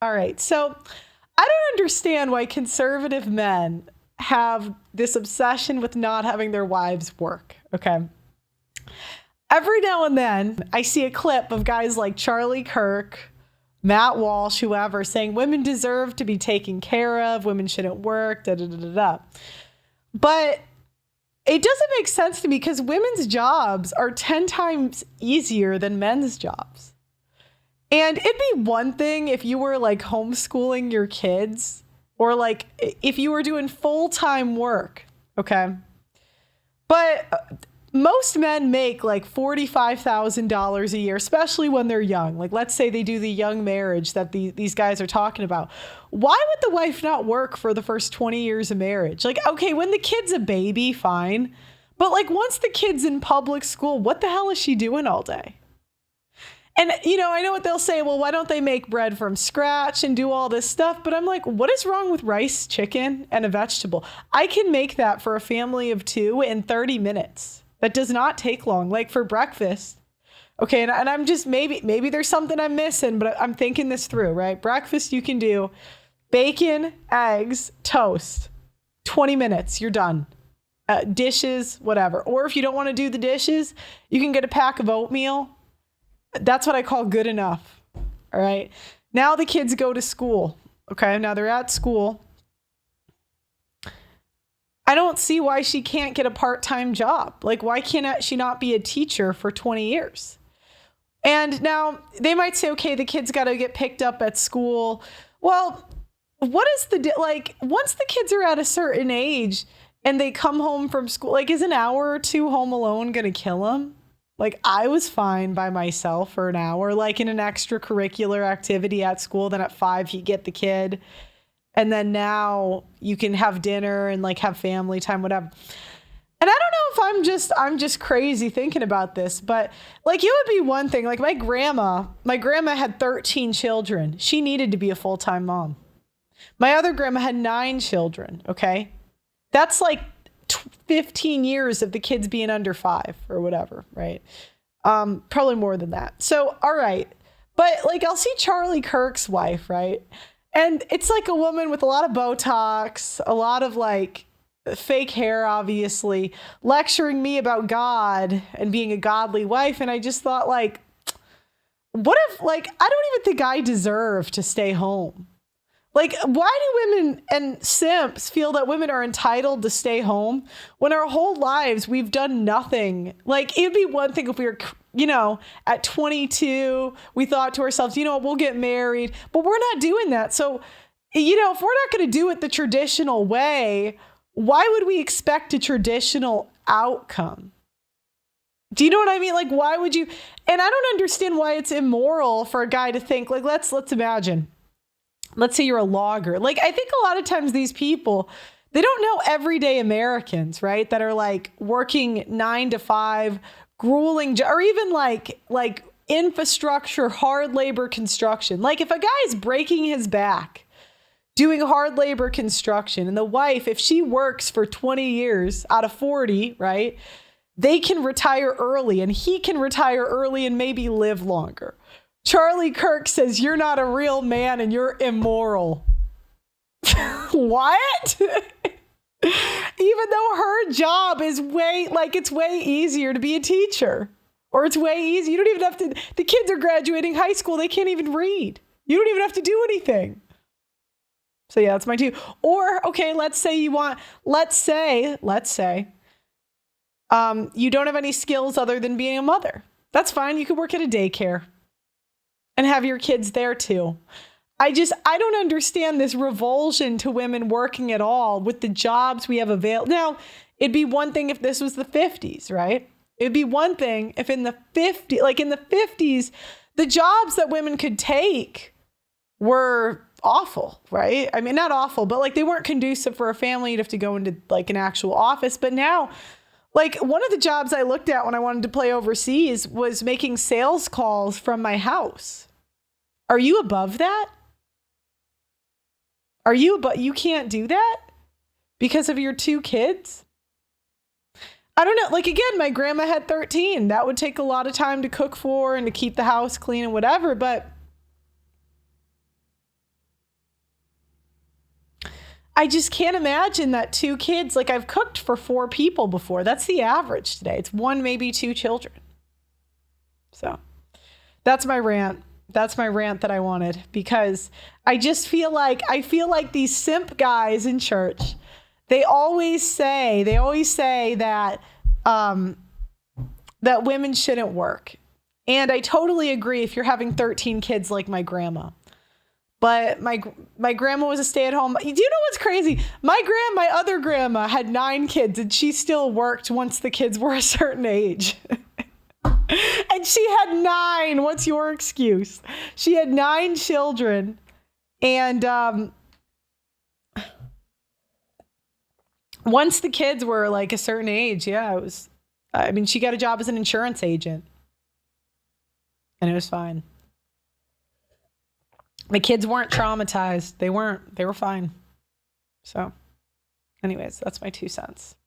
All right. So I don't understand why conservative men have this obsession with not having their wives work. Okay. Every now and then I see a clip of guys like Charlie Kirk, Matt Walsh, whoever, saying women deserve to be taken care of, women shouldn't work, da da da da da. But it doesn't make sense to me because women's jobs are 10 times easier than men's jobs. And it'd be one thing if you were like homeschooling your kids or like if you were doing full-time work, okay? But most men make like $45,000 a year, especially when they're young. Like, let's say they do the young marriage that these guys are talking about. Why would the wife not work for the first 20 years of marriage? Like, okay, when the kid's a baby, fine. But like once the kid's in public school, what the hell is she doing all day? And, you know, I know what they'll say. Well, why don't they make bread from scratch and do all this stuff? But I'm like, what is wrong with rice, chicken, and a vegetable? I can make that for a family of 2 in 30 minutes. That does not take long, like for breakfast. Okay, and I'm just, maybe there's something I'm missing, but I'm thinking this through, right? Breakfast, you can do bacon, eggs, toast. 20 minutes, you're done. Dishes, whatever. Or if you don't want to do the dishes, you can get a pack of oatmeal. That's what I call good enough. All right. Now the kids go to school. Okay. Now they're at school. I don't see why she can't get a part-time job. Like, why can't she not be a teacher for 20 years? And now they might say, okay, the kids got to get picked up at school. Well, what is like, once the kids are at a certain age and they come home from school, like, is an hour or 2 home alone going to kill them? Like, I was fine by myself for an hour, like in an extracurricular activity at school. Then at 5, you get the kid. And then now you can have dinner and like have family time, whatever. And I don't know if I'm just crazy thinking about this, but like it would be one thing. Like my grandma had 13 children. She needed to be a full-time mom. My other grandma had 9 children. Okay. That's like 15 years of the kids being under 5 or whatever, right? Probably more than that. So, all right. But like, I'll see Charlie Kirk's wife, right? And it's like a woman with a lot of Botox, a lot of like fake hair, obviously, lecturing me about God and being a godly wife. And I just thought, like, what if, like, I don't even think I deserve to stay home. Like, why do women and simps feel that women are entitled to stay home when our whole lives we've done nothing? Like, it'd be one thing if we were, you know, at 22, we thought to ourselves, you know, we'll get married, but we're not doing that. So, you know, if we're not going to do it the traditional way, why would we expect a traditional outcome? Do you know what I mean? Like, why would you? And I don't understand why it's immoral for a guy to think, like, let's imagine. Let's say you're a logger. Like, I think a lot of times these people, they don't know everyday Americans, right? That are like working 9 to 5, grueling, or even like infrastructure, hard labor construction. Like if a guy is breaking his back doing hard labor construction and the wife, if she works for 20 years out of 40, right? They can retire early and he can retire early and maybe live longer. Charlie Kirk says, you're not a real man and you're immoral. What? Even though her job is it's way easier to be a teacher. Or it's way easy. You don't even have to, the kids are graduating high school. They can't even read. You don't even have to do anything. So yeah, that's my 2. Or, okay, let's say you don't have any skills other than being a mother. That's fine. You could work at a daycare and have your kids there too. I don't understand this revulsion to women working at all with the jobs we have available. Now, it'd be one thing if this was the 50s, right? It'd be one thing if in the 50s, the jobs that women could take were awful, right? I mean, not awful, but like they weren't conducive for a family. You'd have to go into like an actual office. But now, like one of the jobs I looked at when I wanted to play overseas was making sales calls from my house. Are you above that? You can't do that because of your 2 kids? I don't know. Like, again, my grandma had 13. That would take a lot of time to cook for and to keep the house clean and whatever. But I just can't imagine that 2 kids, like I've cooked for 4 people before. That's the average today. It's 1, maybe 2 children. So that's my rant. That's my rant that I wanted, because I just feel like these simp guys in church, they always say that that women shouldn't work. And I totally agree if you're having 13 kids like my grandma. But my grandma was a stay-at-home. Do you know what's crazy? My other grandma had 9 kids, and she still worked once the kids were a certain age. And she had 9. What's your excuse? She had 9 children. And once the kids were like a certain age, yeah, it was, I mean, she got a job as an insurance agent. And it was fine. The kids weren't traumatized. They weren't. They were fine. So, anyways, that's my 2 cents.